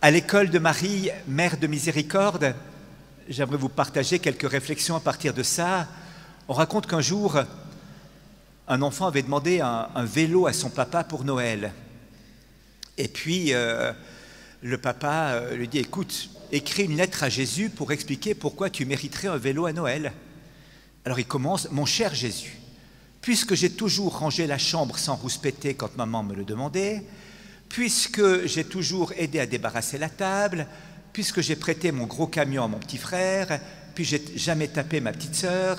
À l'école de Marie, Mère de Miséricorde, j'aimerais vous partager quelques réflexions à partir de ça. On raconte qu'un jour, un enfant avait demandé un vélo à son papa pour Noël. Et puis, le papa lui dit, écoute, écris une lettre à Jésus pour expliquer pourquoi tu mériterais un vélo à Noël. Alors il commence, mon cher Jésus, puisque j'ai toujours rangé la chambre sans rouspéter quand maman me le demandait, puisque j'ai toujours aidé à débarrasser la table, puisque j'ai prêté mon gros camion à mon petit frère, puis j'ai jamais tapé ma petite sœur.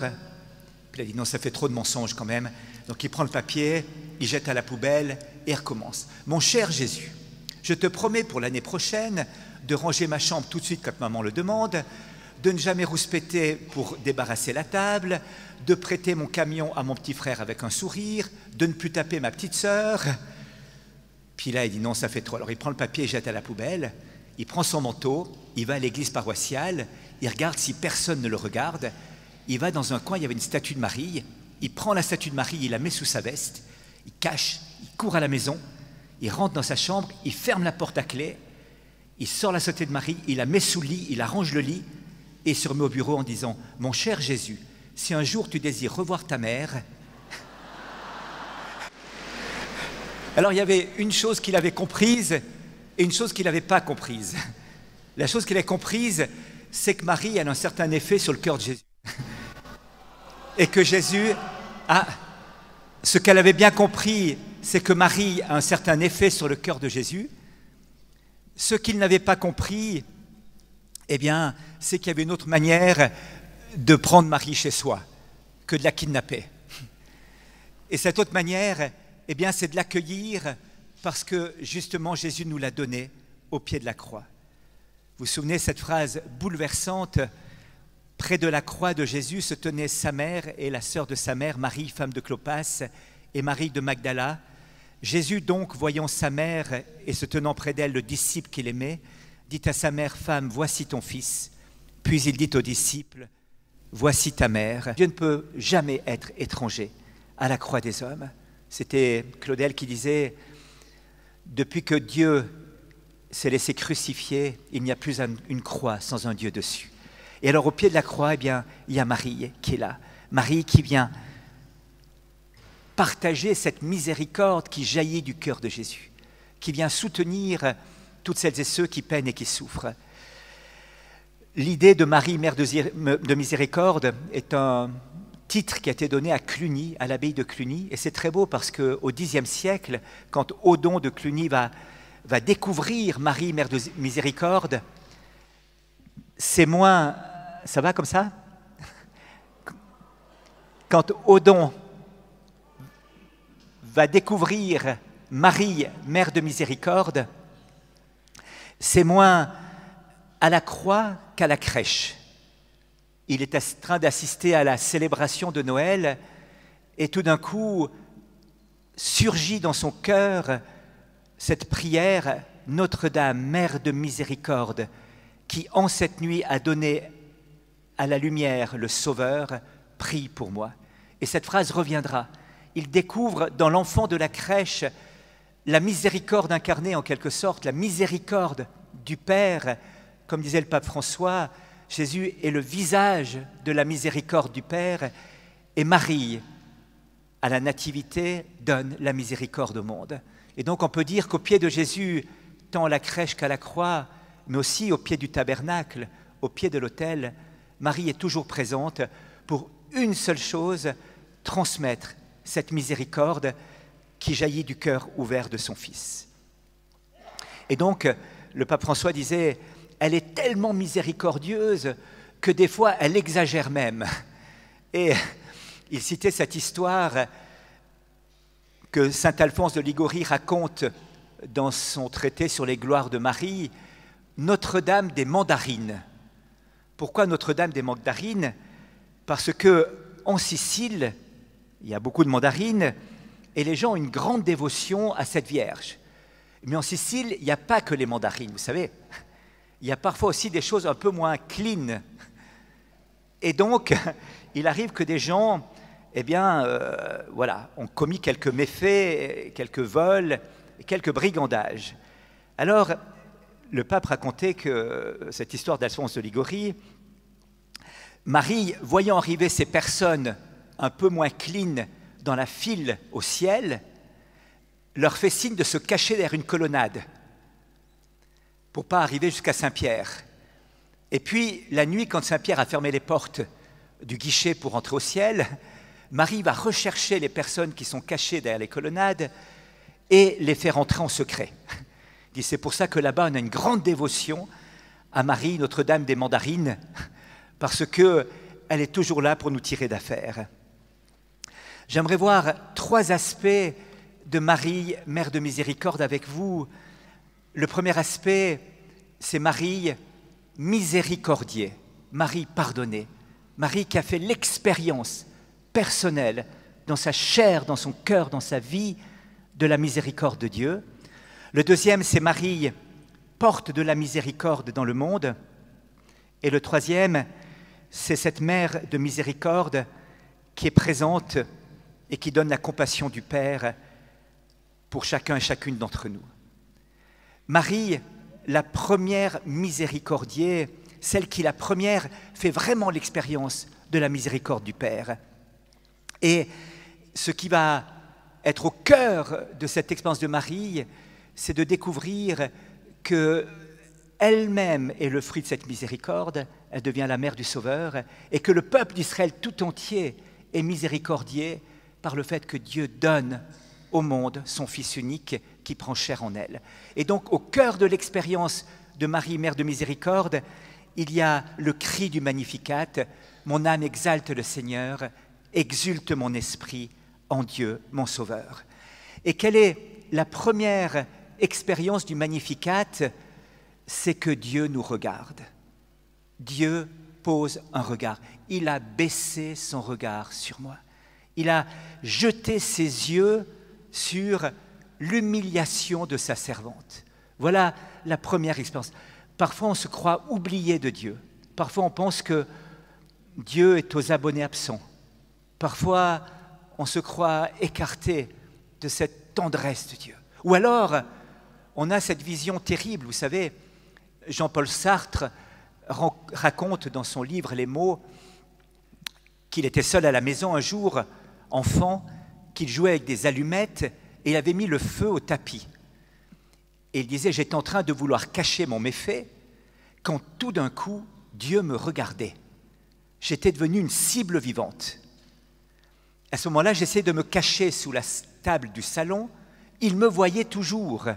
Puis il a dit non, ça fait trop de mensonges quand même. Donc il prend le papier, il jette à la poubelle et recommence. Mon cher Jésus, je te promets pour l'année prochaine de ranger ma chambre tout de suite quand maman le demande, de ne jamais rouspéter pour débarrasser la table, de prêter mon camion à mon petit frère avec un sourire, de ne plus taper ma petite sœur. Puis là, il dit non, ça fait trop. Alors il prend le papier et jette à la poubelle, il prend son manteau, il va à l'église paroissiale, il regarde si personne ne le regarde, il va dans un coin, il y avait une statue de Marie, il prend la statue de Marie, il la met sous sa veste, il cache, il court à la maison, il rentre dans sa chambre, il ferme la porte à clé, il sort la statue de Marie, il la met sous le lit, il arrange le lit et il se remet au bureau en disant « Mon cher Jésus, si un jour tu désires revoir ta mère… » Alors il y avait une chose qu'il avait comprise et une chose qu'il n'avait pas comprise. La chose qu'il avait comprise, c'est que Marie a un certain effet sur le cœur de Jésus. Et que Jésus a… Ce qu'elle avait bien compris, c'est que Marie a un certain effet sur le cœur de Jésus. Ce qu'il n'avait pas compris, eh bien, c'est qu'il y avait une autre manière de prendre Marie chez soi que de la kidnapper. Et cette autre manière, eh bien, c'est de l'accueillir parce que, justement, Jésus nous l'a donné au pied de la croix. Vous vous souvenez cette phrase bouleversante? Près de la croix de Jésus se tenaient sa mère et la sœur de sa mère, Marie, femme de Clopas, et Marie de Magdala. Jésus, donc, voyant sa mère et se tenant près d'elle le disciple qu'il aimait, dit à sa mère, « Femme, voici ton fils. » Puis il dit au disciple, « Voici ta mère. » Dieu ne peut jamais être étranger à la croix des hommes. C'était Claudel qui disait « Depuis que Dieu s'est laissé crucifier, il n'y a plus une croix sans un Dieu dessus. » Et alors au pied de la croix, eh bien, il y a Marie qui est là. Marie qui vient partager cette miséricorde qui jaillit du cœur de Jésus, qui vient soutenir toutes celles et ceux qui peinent et qui souffrent. L'idée de Marie, Mère de Miséricorde, est un titre qui a été donné à Cluny, à l'abbaye de Cluny, et c'est très beau parce qu'au Xe siècle, quand Odon de Cluny va découvrir Marie, Mère de Miséricorde, c'est moins… Ça va comme ça? Quand Odon va découvrir Marie, Mère de Miséricorde, c'est moins à la croix qu'à la crèche. Il est en train d'assister à la célébration de Noël et tout d'un coup surgit dans son cœur cette prière « Notre-Dame, Mère de Miséricorde » qui en cette nuit a donné à la lumière le Sauveur, prie pour moi. Et cette phrase reviendra. Il découvre dans l'enfant de la crèche la miséricorde incarnée en quelque sorte, la miséricorde du Père. Comme disait le pape François, Jésus est le visage de la miséricorde du Père et Marie, à la nativité, donne la miséricorde au monde. Et donc on peut dire qu'au pied de Jésus, tant à la crèche qu'à la croix, mais aussi au pied du tabernacle, au pied de l'autel, Marie est toujours présente pour une seule chose, transmettre cette miséricorde qui jaillit du cœur ouvert de son Fils. Et donc, le pape François disait, elle est tellement miséricordieuse que des fois, elle exagère même. Et il citait cette histoire que saint Alphonse de Liguori raconte dans son traité sur les gloires de Marie, Notre-Dame des mandarines. Pourquoi Notre-Dame des mandarines? Parce qu'en Sicile, il y a beaucoup de mandarines et les gens ont une grande dévotion à cette Vierge. Mais en Sicile, il n'y a pas que les mandarines, vous savez. Il y a parfois aussi des choses un peu moins clean. Et donc, il arrive que des gens, eh bien, voilà, ont commis quelques méfaits, quelques vols, quelques brigandages. Alors, le pape racontait que cette histoire d'Alphonse de Liguori, Marie, voyant arriver ces personnes un peu moins clean dans la file au ciel, leur fait signe de se cacher derrière une colonnade pour ne pas arriver jusqu'à Saint-Pierre. Et puis, la nuit, quand Saint-Pierre a fermé les portes du guichet pour entrer au ciel, Marie va rechercher les personnes qui sont cachées derrière les colonnades et les faire entrer en secret. Il dit, c'est pour ça que là-bas, on a une grande dévotion à Marie, Notre-Dame des Mandarines, parce qu'elle est toujours là pour nous tirer d'affaire. J'aimerais voir 3 aspects de Marie, Mère de Miséricorde, avec vous. Le premier aspect, c'est Marie miséricordiée, Marie pardonnée, Marie qui a fait l'expérience personnelle dans sa chair, dans son cœur, dans sa vie, de la miséricorde de Dieu. Le deuxième, c'est Marie, porte de la miséricorde dans le monde. Et le troisième, c'est cette mère de miséricorde qui est présente et qui donne la compassion du Père pour chacun et chacune d'entre nous. Marie, la première miséricordiée, celle qui la première fait vraiment l'expérience de la miséricorde du Père. Et ce qui va être au cœur de cette expérience de Marie, c'est de découvrir qu'elle-même est le fruit de cette miséricorde, elle devient la mère du Sauveur, et que le peuple d'Israël tout entier est miséricordié par le fait que Dieu donne au monde son Fils unique qui prend chair en elle. Et donc, au cœur de l'expérience de Marie, Mère de Miséricorde, il y a le cri du Magnificat, « Mon âme exalte le Seigneur, exulte mon esprit en Dieu, mon Sauveur. » Et quelle est la première expérience du Magnificat? C'est que Dieu nous regarde. Dieu pose un regard. Il a baissé son regard sur moi. Il a jeté ses yeux sur l'humiliation de sa servante. Voilà la première expérience. Parfois, on se croit oublié de Dieu. Parfois, on pense que Dieu est aux abonnés absents. Parfois, on se croit écarté de cette tendresse de Dieu. Ou alors, on a cette vision terrible. Vous savez, Jean-Paul Sartre raconte dans son livre Les mots qu'il était seul à la maison un jour, enfant, qu'il jouait avec des allumettes et il avait mis le feu au tapis. Et il disait, j'étais en train de vouloir cacher mon méfait quand tout d'un coup, Dieu me regardait. J'étais devenu une cible vivante. À ce moment-là, j'essayais de me cacher sous la table du salon. Il me voyait toujours.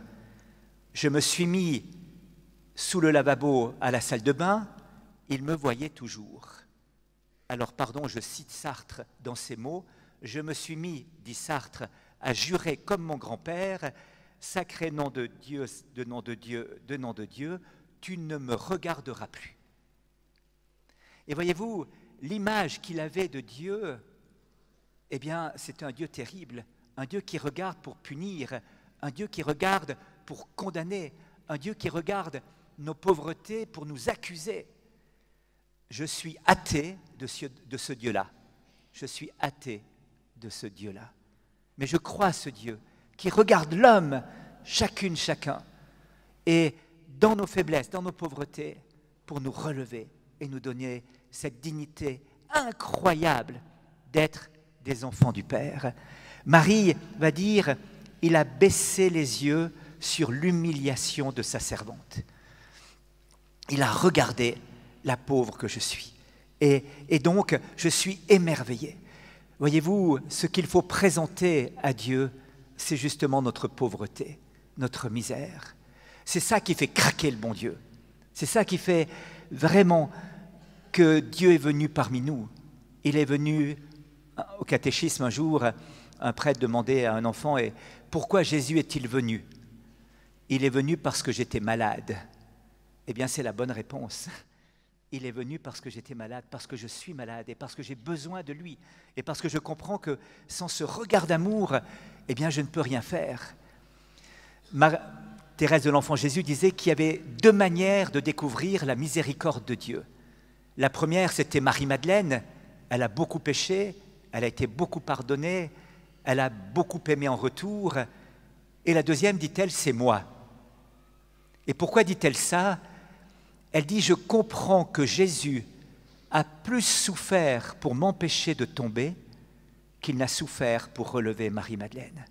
Je me suis mis sous le lavabo à la salle de bain. Il me voyait toujours. Alors, pardon, je cite Sartre dans ces mots. Je me suis mis, dit Sartre, à jurer comme mon grand-père, sacré nom de Dieu, de nom de Dieu, de nom de Dieu, tu ne me regarderas plus. Et voyez-vous, l'image qu'il avait de Dieu, eh bien, c'est un Dieu terrible, un Dieu qui regarde pour punir, un Dieu qui regarde pour condamner, un Dieu qui regarde nos pauvretés pour nous accuser. Je suis athée de ce Dieu-là. Je suis athée de ce Dieu-là. Mais je crois à ce Dieu qui regarde l'homme, chacune, chacun, et dans nos faiblesses, dans nos pauvretés, pour nous relever et nous donner cette dignité incroyable d'être des enfants du Père. Marie va dire, il a baissé les yeux sur l'humiliation de sa servante. Il a regardé la pauvre que je suis. Et donc, je suis émerveillé. Voyez-vous, ce qu'il faut présenter à Dieu, c'est justement notre pauvreté, notre misère. C'est ça qui fait craquer le bon Dieu. C'est ça qui fait vraiment que Dieu est venu parmi nous. Il est venu au catéchisme un jour, un prêtre demandait à un enfant, et pourquoi Jésus est-il venu? Il est venu parce que j'étais malade. Eh bien, c'est la bonne réponse. Il est venu parce que j'étais malade, parce que je suis malade et parce que j'ai besoin de lui et parce que je comprends que sans ce regard d'amour, eh bien, je ne peux rien faire. Thérèse de l'Enfant Jésus disait qu'il y avait 2 manières de découvrir la miséricorde de Dieu. La première, c'était Marie-Madeleine. Elle a beaucoup péché, elle a été beaucoup pardonnée, elle a beaucoup aimé en retour. Et la deuxième, dit-elle, c'est moi. Et pourquoi dit-elle ça? Elle dit, je comprends que Jésus a plus souffert pour m'empêcher de tomber qu'il n'a souffert pour relever Marie-Madeleine.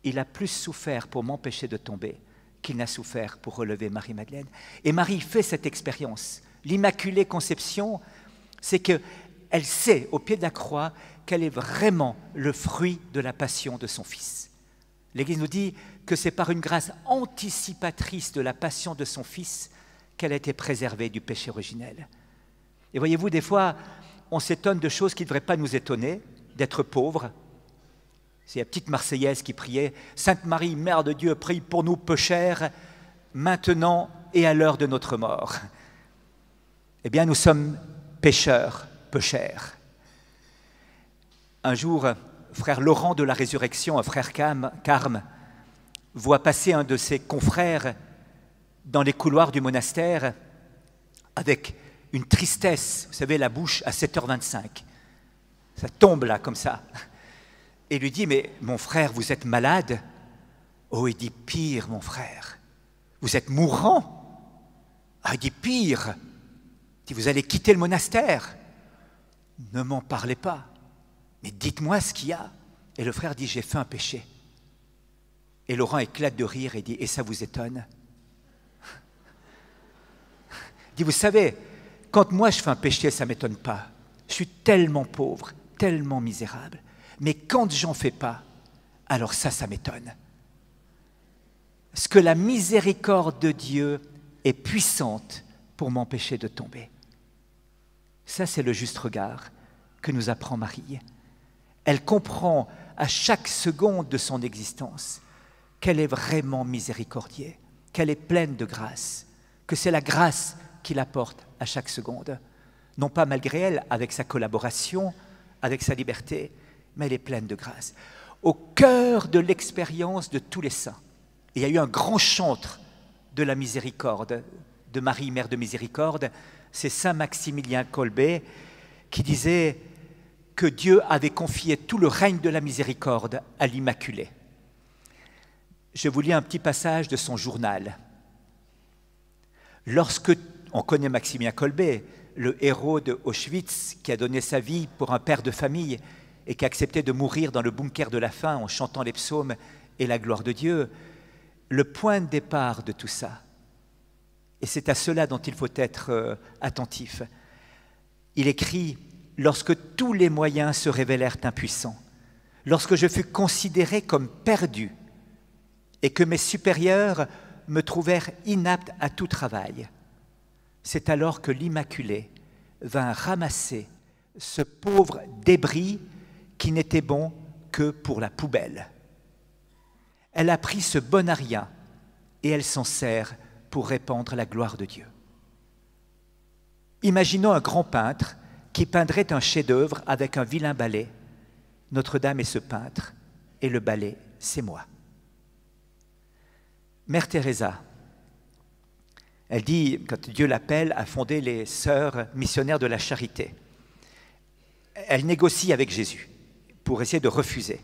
Il a plus souffert pour m'empêcher de tomber qu'il n'a souffert pour relever Marie-Madeleine. Et Marie fait cette expérience. L'Immaculée Conception, c'est qu'elle sait, au pied de la croix, qu'elle est vraiment le fruit de la passion de son Fils. L'Église nous dit que c'est par une grâce anticipatrice de la passion de son Fils qu'elle a été préservée du péché originel. Et voyez-vous, des fois, on s'étonne de choses qui ne devraient pas nous étonner, d'être pauvres. C'est la petite Marseillaise qui priait « Sainte Marie, Mère de Dieu, prie pour nous pécheurs, maintenant et à l'heure de notre mort. » Eh bien, nous sommes pécheurs, peu chers. Un jour, frère Laurent de la Résurrection, un frère Carme, voit passer un de ses confrères dans les couloirs du monastère avec une tristesse, vous savez, la bouche à 7h25. Ça tombe là, comme ça. Et lui dit, mais mon frère, vous êtes malade? Oh, il dit, pire, mon frère. Vous êtes mourant? Ah, il dit, pire. Il dit, vous allez quitter le monastère? Ne m'en parlez pas. Mais dites-moi ce qu'il y a. Et le frère dit, j'ai fait un péché. Et Laurent éclate de rire et dit, et ça vous étonne? Il dit, vous savez, quand moi je fais un péché, ça ne m'étonne pas. Je suis tellement pauvre, tellement misérable. Mais quand j'en fais pas, alors ça m'étonne. Parce que la miséricorde de Dieu est puissante pour m'empêcher de tomber. Ça, c'est le juste regard que nous apprend Marie. Elle comprend à chaque seconde de son existence qu'elle est vraiment miséricordieux, qu'elle est pleine de grâce, que c'est la grâce qui la porte à chaque seconde. Non pas malgré elle, avec sa collaboration, avec sa liberté, mais elle est pleine de grâce. Au cœur de l'expérience de tous les saints, il y a eu un grand chantre de la miséricorde, de Marie, Mère de Miséricorde, c'est saint Maximilien Kolbe, qui disait que Dieu avait confié tout le règne de la miséricorde à l'Immaculée. Je vous lis un petit passage de son journal. Lorsque, on connaît Maximilien Kolbe, le héros de Auschwitz, qui a donné sa vie pour un père de famille et qui a accepté de mourir dans le bunker de la faim en chantant les psaumes et la gloire de Dieu, le point de départ de tout ça, et c'est à cela dont il faut être attentif, il écrit « Lorsque tous les moyens se révélèrent impuissants, lorsque je fus considéré comme perdu et que mes supérieurs me trouvèrent inapte à tout travail, c'est alors que l'Immaculée vint ramasser ce pauvre débris qui n'était bon que pour la poubelle. Elle a pris ce bon à rien et elle s'en sert pour répandre la gloire de Dieu. Imaginons un grand peintre qui peindrait un chef-d'œuvre avec un vilain balai. Notre-Dame est ce peintre et le balai, c'est moi. Mère Teresa, elle dit, quand Dieu l'appelle à fonder les sœurs missionnaires de la charité, elle négocie avec Jésus pour essayer de refuser.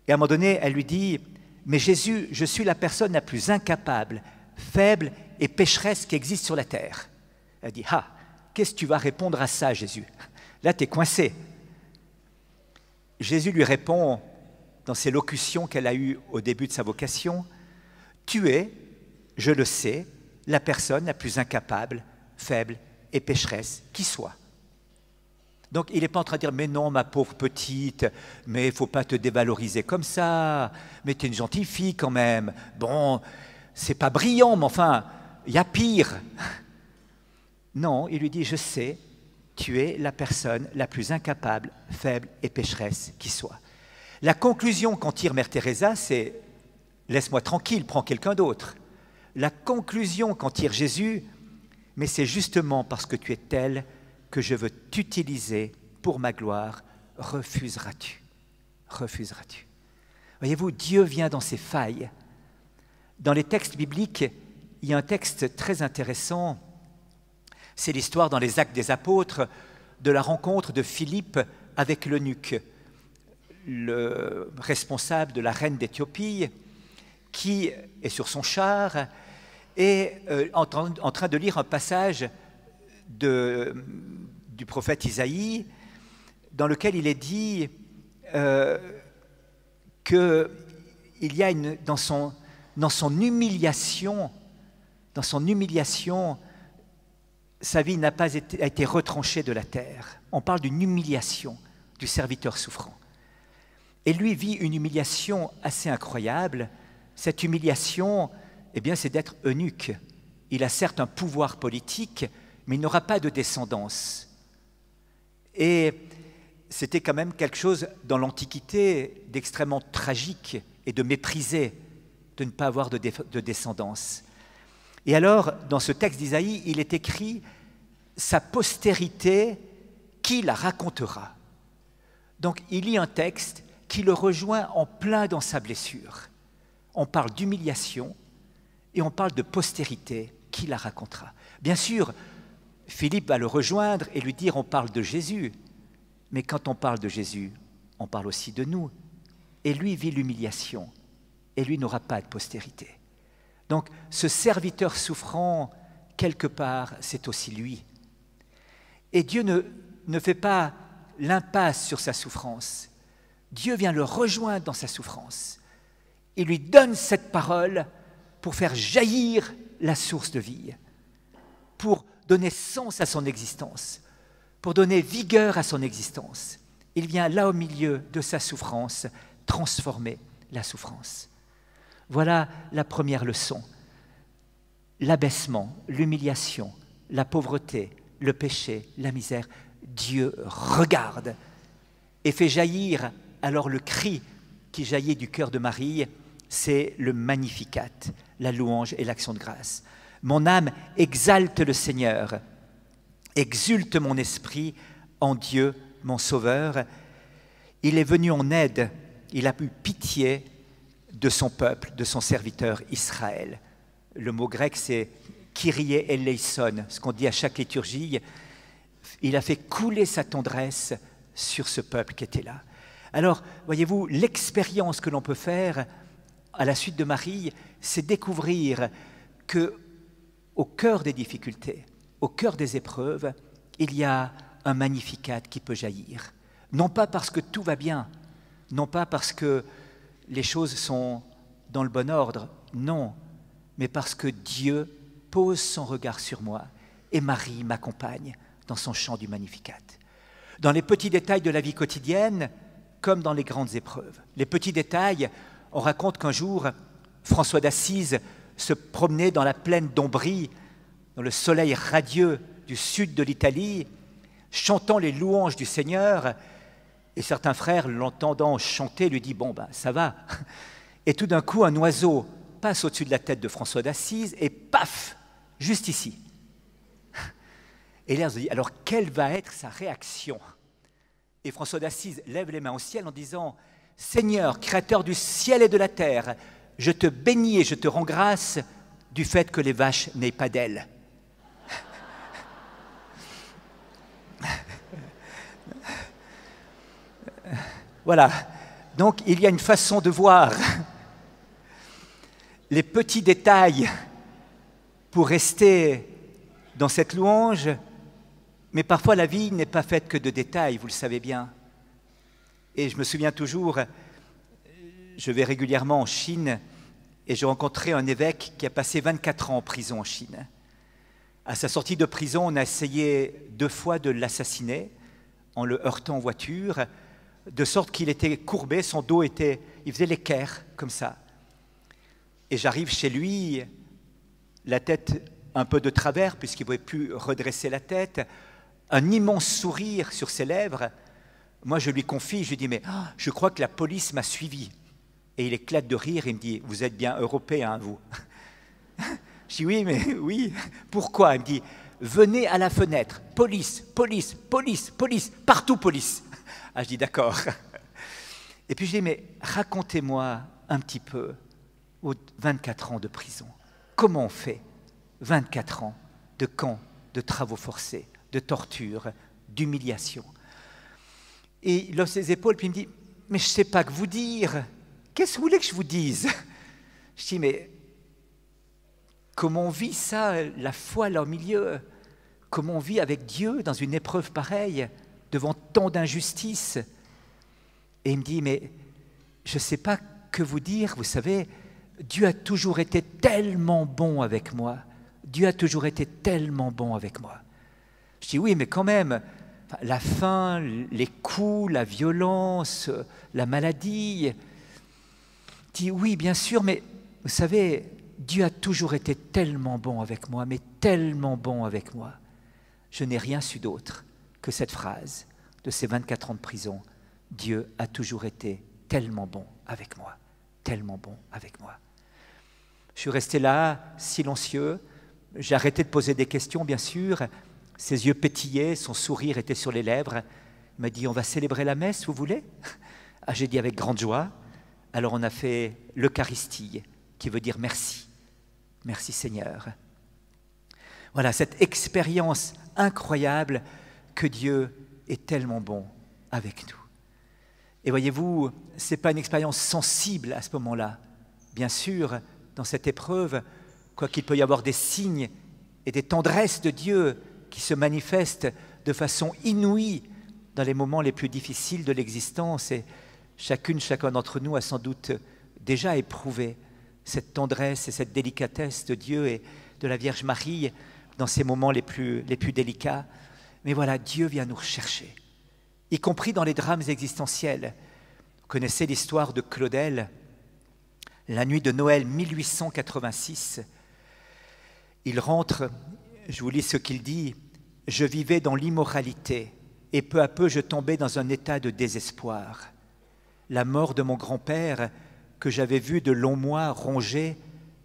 Et à un moment donné, elle lui dit, mais Jésus, je suis la personne la plus incapable, faible et pécheresse qui existe sur la terre. Elle dit, ah, qu'est-ce que tu vas répondre à ça, Jésus? Là, tu es coincé. Jésus lui répond, dans ses locutions qu'elle a eues au début de sa vocation, tu es, je le sais, la personne la plus incapable, faible et pécheresse qui soit. Donc, il n'est pas en train de dire, mais non, ma pauvre petite, mais il ne faut pas te dévaloriser comme ça, mais tu es une gentille fille quand même. Bon, c'est pas brillant, mais enfin, il y a pire. Non, il lui dit, je sais, tu es la personne la plus incapable, faible et pécheresse qui soit. La conclusion qu'en tire Mère Teresa, c'est, laisse-moi tranquille, prends quelqu'un d'autre. La conclusion qu'en tire Jésus, mais c'est justement parce que tu es telle que je veux t'utiliser pour ma gloire, refuseras-tu? Refuseras-tu? Voyez-vous, Dieu vient dans ses failles. Dans les textes bibliques, il y a un texte très intéressant, c'est l'histoire dans les Actes des Apôtres de la rencontre de Philippe avec l'eunuque, le responsable de la reine d'Éthiopie, qui est sur son char et en train de lire un passage du prophète Isaïe, dans lequel il est dit qu'il y a dans son humiliation, sa vie n'a pas été retranchée de la terre. On parle d'une humiliation du serviteur souffrant. Et lui vit une humiliation assez incroyable. Cette humiliation, eh bien, c'est d'être eunuque. Il a certes un pouvoir politique, mais il n'aura pas de descendance. Et c'était quand même quelque chose dans l'Antiquité d'extrêmement tragique et de méprisé de ne pas avoir de descendance. Et alors, dans ce texte d'Isaïe, il est écrit « Sa postérité, qui la racontera ?» Donc, il lit un texte qui le rejoint en plein dans sa blessure. On parle d'humiliation et on parle de postérité, qui la racontera. Bien sûr, Philippe va le rejoindre et lui dire on parle de Jésus, mais quand on parle de Jésus, on parle aussi de nous. Et lui vit l'humiliation, et lui n'aura pas de postérité. Donc, ce serviteur souffrant, quelque part, c'est aussi lui. Et Dieu ne fait pas l'impasse sur sa souffrance. Dieu vient le rejoindre dans sa souffrance. Il lui donne cette parole pour faire jaillir la source de vie, pour donner sens à son existence, pour donner vigueur à son existence. Il vient là au milieu de sa souffrance transformer la souffrance. Voilà la première leçon. L'abaissement, l'humiliation, la pauvreté, le péché, la misère. Dieu regarde et fait jaillir alors le cri qui jaillit du cœur de Marie, c'est le Magnificat, la louange et l'action de grâce. Mon âme exalte le Seigneur, exulte mon esprit en Dieu, mon Sauveur. Il est venu en aide, il a eu pitié de son peuple, de son serviteur Israël. Le mot grec, c'est Kyrie eleison, ce qu'on dit à chaque liturgie. Il a fait couler sa tendresse sur ce peuple qui était là. Alors, voyez-vous, l'expérience que l'on peut faire à la suite de Marie, c'est découvrir que au cœur des difficultés, au cœur des épreuves, il y a un Magnificat qui peut jaillir. Non pas parce que tout va bien, non pas parce que les choses sont dans le bon ordre, non, mais parce que Dieu pose son regard sur moi et Marie m'accompagne dans son chant du Magnificat. Dans les petits détails de la vie quotidienne, comme dans les grandes épreuves. Les petits détails, on raconte qu'un jour, François d'Assise se promenait dans la plaine d'Ombrie, dans le soleil radieux du sud de l'Italie, chantant les louanges du Seigneur, et certains frères, l'entendant chanter, lui disent « Bon, ben, ça va ». Et tout d'un coup, un oiseau passe au-dessus de la tête de François d'Assise et paf, juste ici. Et là, on se dit « Alors, quelle va être sa réaction ?» Et François d'Assise lève les mains au ciel en disant « Seigneur, créateur du ciel et de la terre, je te bénis et je te rends grâce du fait que les vaches n'aient pas d'ailes. » Voilà. Donc, il y a une façon de voir les petits détails pour rester dans cette louange. Mais parfois, la vie n'est pas faite que de détails, vous le savez bien. Et je me souviens toujours, je vais régulièrement en Chine et j'ai rencontré un évêque qui a passé 24 ans en prison en Chine. À sa sortie de prison, on a essayé 2 fois de l'assassiner en le heurtant en voiture, de sorte qu'il était courbé, son dos était... Il faisait l'équerre, comme ça. Et j'arrive chez lui, la tête un peu de travers, puisqu'il ne pouvait plus redresser la tête, un immense sourire sur ses lèvres. Moi, je lui confie, je lui dis, mais je crois que la police m'a suivi. Et il éclate de rire, il me dit, vous êtes bien européen, vous. Je dis, oui, mais oui. Pourquoi? Il me dit, venez à la fenêtre, police, police, police, police, partout police. Ah, je dis, d'accord. Et puis je dis, mais racontez-moi un petit peu, aux 24 ans de prison, comment on fait 24 ans de camps, de travaux forcés, de torture, d'humiliation. Et il lève ses épaules, puis il me dit, mais je ne sais pas que vous dire. Qu'est-ce que vous voulez que je vous dise? Je dis, mais comment on vit ça, la foi là au milieu? Comment on vit avec Dieu dans une épreuve pareille, devant tant d'injustices? Et il me dit, mais je ne sais pas que vous dire, vous savez, Dieu a toujours été tellement bon avec moi. Dieu a toujours été tellement bon avec moi. Je dis, oui, mais quand même, la faim, les coups, la violence, la maladie. Il dit, oui, bien sûr, mais vous savez, Dieu a toujours été tellement bon avec moi, mais tellement bon avec moi. Je n'ai rien su d'autre que cette phrase de ces 24 ans de prison. Dieu a toujours été tellement bon avec moi, tellement bon avec moi. Je suis resté là, silencieux. J'ai arrêté de poser des questions, bien sûr. Ses yeux pétillaient, son sourire était sur les lèvres. Il m'a dit, on va célébrer la messe, vous voulez? Ah, j'ai dit avec grande joie. Alors on a fait l'Eucharistie, qui veut dire merci. Merci Seigneur. Voilà, cette expérience incroyable que Dieu est tellement bon avec nous. Et voyez-vous, ce n'est pas une expérience sensible à ce moment-là. Bien sûr, dans cette épreuve, quoiqu'il peut y avoir des signes et des tendresses de Dieu qui se manifestent de façon inouïe dans les moments les plus difficiles de l'existence. Et chacun d'entre nous a sans doute déjà éprouvé cette tendresse et cette délicatesse de Dieu et de la Vierge Marie dans ces moments les plus délicats. Mais voilà, Dieu vient nous rechercher, y compris dans les drames existentiels. Vous connaissez l'histoire de Claudel, la nuit de Noël 1886. Il rentre, je vous lis ce qu'il dit, « Je vivais dans l'immoralité et peu à peu je tombais dans un état de désespoir. La mort de mon grand-père, que j'avais vu de longs mois rongé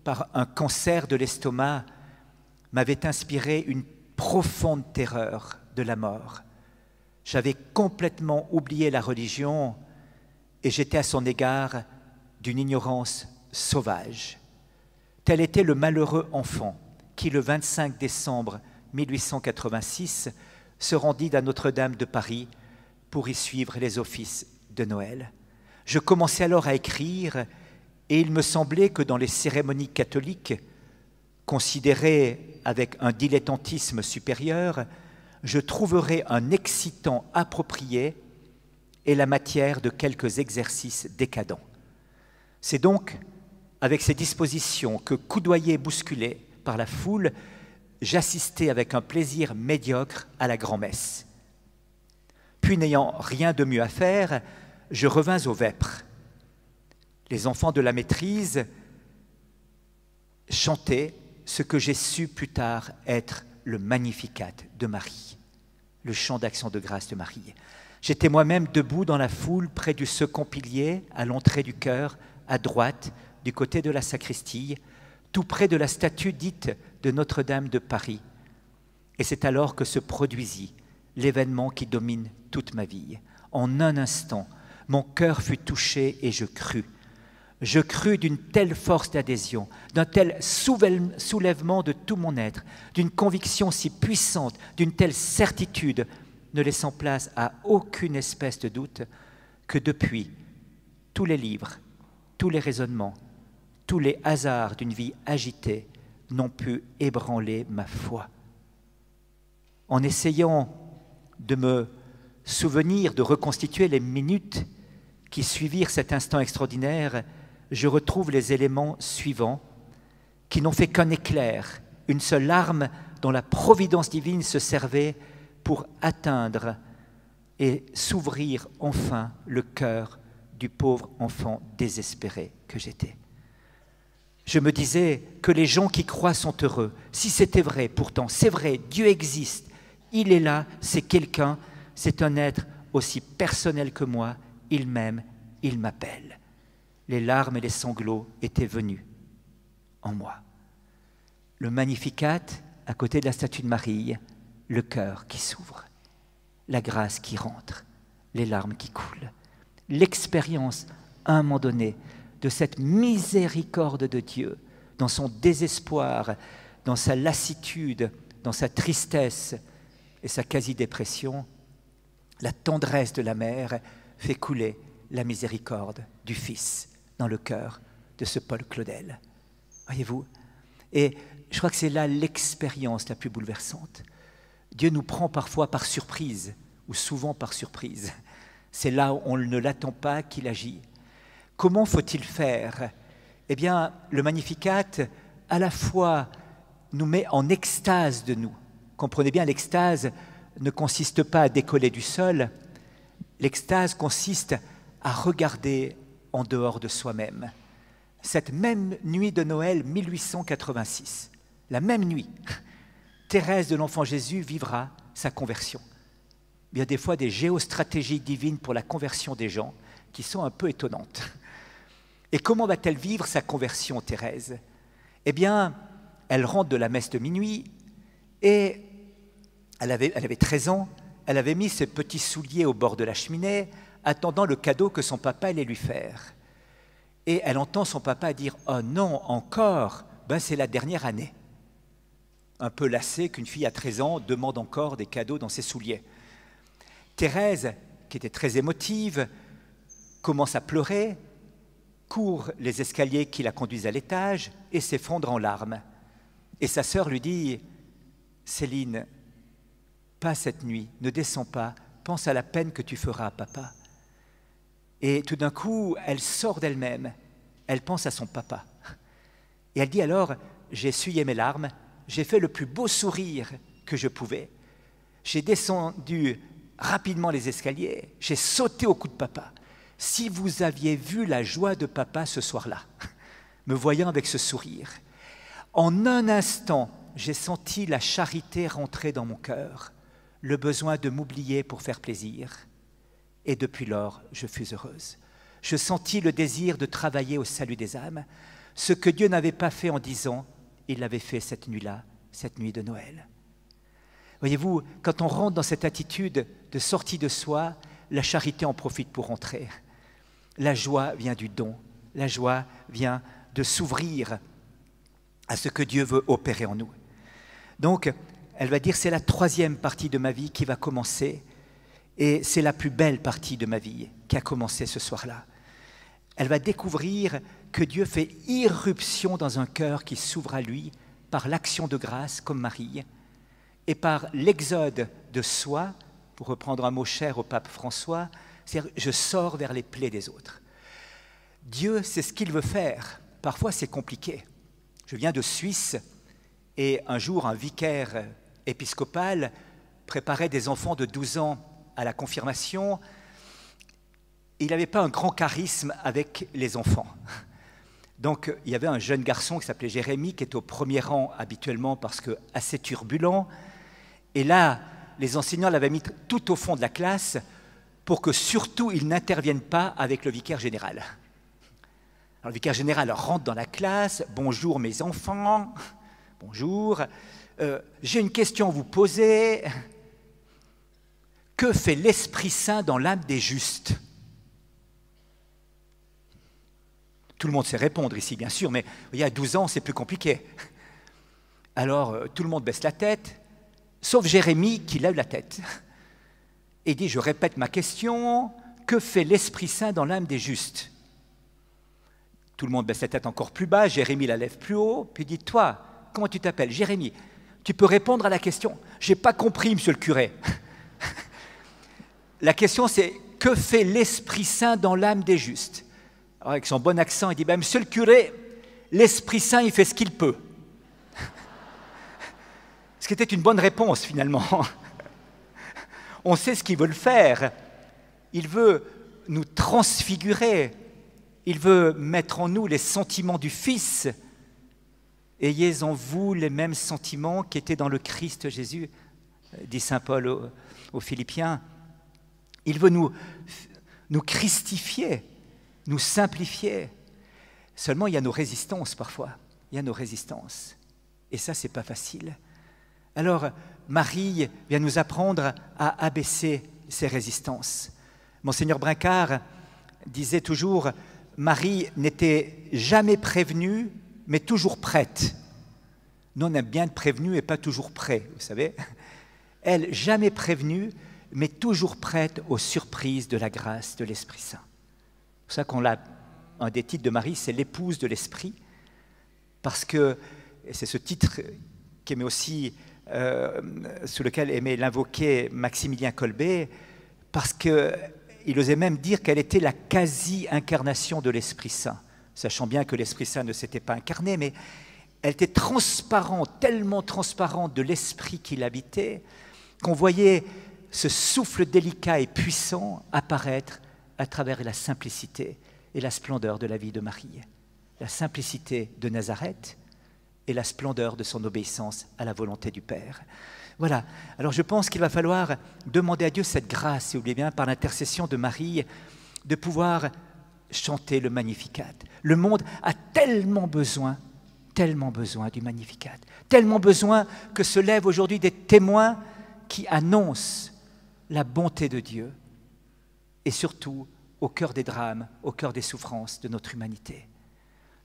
par un cancer de l'estomac, m'avait inspiré une profonde terreur de la mort. J'avais complètement oublié la religion et j'étais à son égard d'une ignorance sauvage. Tel était le malheureux enfant qui, le 25 décembre 1886, se rendit à Notre-Dame de Paris pour y suivre les offices de Noël. Je commençais alors à écrire et il me semblait que dans les cérémonies catholiques, considérées avec un dilettantisme supérieur, je trouverais un excitant approprié et la matière de quelques exercices décadents. C'est donc avec ces dispositions que, coudoyé et bousculé par la foule, j'assistais avec un plaisir médiocre à la grand-messe. Puis, n'ayant rien de mieux à faire, je revins aux vêpres. Les enfants de la maîtrise chantaient ce que j'ai su plus tard être le Magnificat de Marie, le chant d'action de grâce de Marie. J'étais moi-même debout dans la foule près du second pilier, à l'entrée du chœur, à droite, du côté de la sacristie, tout près de la statue dite de Notre-Dame de Paris. Et c'est alors que se produisit l'événement qui domine toute ma vie. En un instant, mon cœur fut touché et je crus. Je crus d'une telle force d'adhésion, d'un tel soulèvement de tout mon être, d'une conviction si puissante, d'une telle certitude, ne laissant place à aucune espèce de doute, que depuis, tous les livres, tous les raisonnements, tous les hasards d'une vie agitée n'ont pu ébranler ma foi. En essayant de me souvenir, de reconstituer les minutes qui suivirent cet instant extraordinaire, je retrouve les éléments suivants qui n'ont fait qu'un éclair, une seule larme dont la providence divine se servait pour atteindre et s'ouvrir enfin le cœur du pauvre enfant désespéré que j'étais. Je me disais que les gens qui croient sont heureux. Si c'était vrai, pourtant, c'est vrai, Dieu existe, il est là, c'est quelqu'un, c'est un être aussi personnel que moi, il m'aime, il m'appelle. Les larmes et les sanglots étaient venus en moi. Le Magnificat, à côté de la statue de Marie, le cœur qui s'ouvre, la grâce qui rentre, les larmes qui coulent. L'expérience, à un moment donné, de cette miséricorde de Dieu, dans son désespoir, dans sa lassitude, dans sa tristesse et sa quasi-dépression, la tendresse de la mère fait couler la miséricorde du Fils dans le cœur de ce Paul Claudel. Voyez-vous? Et je crois que c'est là l'expérience la plus bouleversante. Dieu nous prend parfois par surprise, ou souvent par surprise. C'est là où on ne l'attend pas qu'il agit. Comment faut-il faire? Eh bien, le Magnificat, à la fois, nous met en extase de nous. Comprenez bien, l'extase ne consiste pas à décoller du sol. L'extase consiste à regarder en dehors de soi-même. Cette même nuit de Noël 1886, la même nuit, Thérèse de l'Enfant Jésus vivra sa conversion. Il y a des fois des géostratégies divines pour la conversion des gens qui sont un peu étonnantes. Et comment va-t-elle vivre sa conversion, Thérèse? Eh bien, elle rentre de la messe de minuit et elle avait 13 ans, elle avait mis ses petits souliers au bord de la cheminée, attendant le cadeau que son papa allait lui faire. Et elle entend son papa dire « Oh non, encore, ben c'est la dernière année ». Un peu lassée qu'une fille à 13 ans demande encore des cadeaux dans ses souliers. Thérèse, qui était très émotive, commence à pleurer, court les escaliers qui la conduisent à l'étage et s'effondre en larmes. Et sa sœur lui dit « Céline, pas cette nuit, ne descends pas, pense à la peine que tu feras à papa. » Et tout d'un coup, elle sort d'elle-même, elle pense à son papa. Et elle dit alors, j'ai essuyé mes larmes, j'ai fait le plus beau sourire que je pouvais. J'ai descendu rapidement les escaliers, j'ai sauté au cou de papa. Si vous aviez vu la joie de papa ce soir-là, me voyant avec ce sourire, en un instant, j'ai senti la charité rentrer dans mon cœur, le besoin de m'oublier pour faire plaisir. Et depuis lors, je fus heureuse. Je sentis le désir de travailler au salut des âmes. Ce que Dieu n'avait pas fait en 10 ans, il l'avait fait cette nuit-là, cette nuit de Noël. Voyez-vous, quand on rentre dans cette attitude de sortie de soi, la charité en profite pour rentrer. La joie vient du don. La joie vient de s'ouvrir à ce que Dieu veut opérer en nous. Donc, elle va dire, c'est la 3e partie de ma vie qui va commencer. Et c'est la plus belle partie de ma vie qui a commencé ce soir-là. Elle va découvrir que Dieu fait irruption dans un cœur qui s'ouvre à lui par l'action de grâce comme Marie et par l'exode de soi, pour reprendre un mot cher au pape François, c'est-à-dire je sors vers les plaies des autres. Dieu, c'est ce qu'il veut faire. Parfois, c'est compliqué. Je viens de Suisse et un jour, un vicaire épiscopal préparait des enfants de 12 ans à la confirmation. Il n'avait pas un grand charisme avec les enfants. Donc, il y avait un jeune garçon qui s'appelait Jérémie, qui était au premier rang habituellement parce que assez turbulent. Et là, les enseignants l'avaient mis tout au fond de la classe pour que surtout il n'intervienne pas avec le vicaire général. Alors, le vicaire général rentre dans la classe. « Bonjour mes enfants, bonjour, j'ai une question à vous poser. Que fait l'Esprit Saint dans l'âme des justes ?» Tout le monde sait répondre ici, bien sûr, mais il y a 12 ans, c'est plus compliqué. Alors, tout le monde baisse la tête, sauf Jérémie qui lève la tête. Et dit, je répète ma question, que fait l'Esprit Saint dans l'âme des justes? Tout le monde baisse la tête encore plus bas, Jérémie la lève plus haut, puis dit, toi, comment tu t'appelles? Jérémie, tu peux répondre à la question. Je n'ai pas compris, monsieur le curé. La question, c'est que fait l'Esprit Saint dans l'âme des justes? Alors, avec son bon accent, il dit ben, monsieur le curé, l'Esprit Saint, il fait ce qu'il peut. Ce qui était une bonne réponse, finalement. On sait ce qu'il veut le faire. Il veut nous transfigurer. Il veut mettre en nous les sentiments du Fils. Ayez en vous les mêmes sentiments qui étaient dans le Christ Jésus, dit saint Paul aux Philippiens. Il veut nous christifier, nous simplifier. Seulement, il y a nos résistances parfois. Il y a nos résistances. Et ça, c'est pas facile. Alors, Marie vient nous apprendre à abaisser ces résistances. Monseigneur Brincard disait toujours, Marie n'était jamais prévenue, mais toujours prête. Nous, on aime bien être prévenus et pas toujours prêts, vous savez. Elle, jamais prévenue, mais toujours prête aux surprises de la grâce de l'Esprit Saint. C'est pour ça qu'on l'a, un des titres de Marie, c'est l'épouse de l'Esprit, parce que et c'est ce titre qu'aimait aussi, sous lequel aimait l'invoquer Maximilien Kolbe, parce qu'il osait même dire qu'elle était la quasi-incarnation de l'Esprit Saint, sachant bien que l'Esprit Saint ne s'était pas incarné, mais elle était transparente, tellement transparente de l'Esprit qui l'habitait, qu'on voyait ce souffle délicat et puissant apparaître à travers la simplicité et la splendeur de la vie de Marie. La simplicité de Nazareth et la splendeur de son obéissance à la volonté du Père. Voilà. Alors je pense qu'il va falloir demander à Dieu cette grâce, si vous voulez bien, par l'intercession de Marie, de pouvoir chanter le Magnificat. Le monde a tellement besoin du Magnificat, tellement besoin que se lèvent aujourd'hui des témoins qui annoncent la bonté de Dieu et surtout au cœur des drames, au cœur des souffrances de notre humanité.